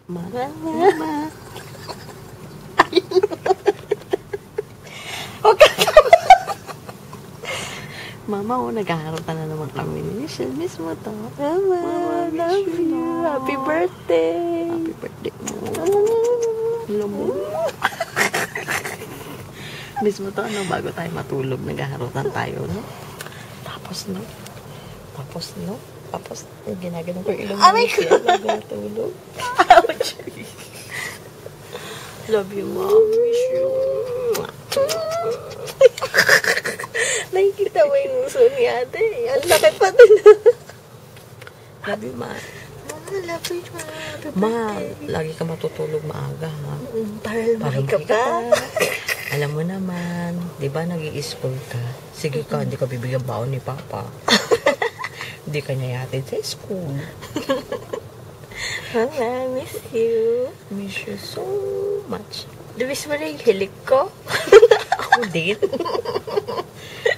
Mama. Mama, naghaharutan na naman kami ni Michelle. Miss mo to. Mama, love you. Happy birthday. Happy birthday mo. Hello mo. Miss mo to, ano, bago tayo matulog, naghaharutan tayo, no? Tapos, ginagano ko yung ilong mo. Michelle, naghatulog. Ouch. Love you, Mom. Miss you. Nakikita mo yung uso ni ate. Ang laki pa din. Love you, Ma. Love you, Ma, lagi ka matutulog maaga, ha? Para lumaki ka pa. Alam mo naman, di ba nag-i-school ka? Sige ka, hindi ka bibigyan baon ni Papa. Hindi ka niya yatid sa school. Mama, miss you. Miss you so much. Miss mo na yung hilik ko. Ako din.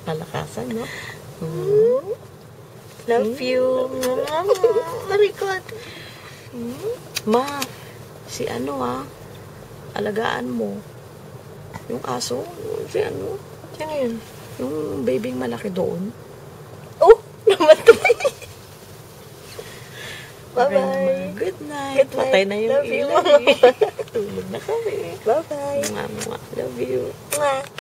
Palakasan, no? Love you. Marikot. Ma, si ano, alagaan mo. Yung aso, si ano? Sino yun? Yung babying malaki doon. Oh, namatay. Bye-bye. Good night. Good night. Patay na yung Love you, ilaw. Mama. Tulog na kami. Bye-bye. Love you. Mwah.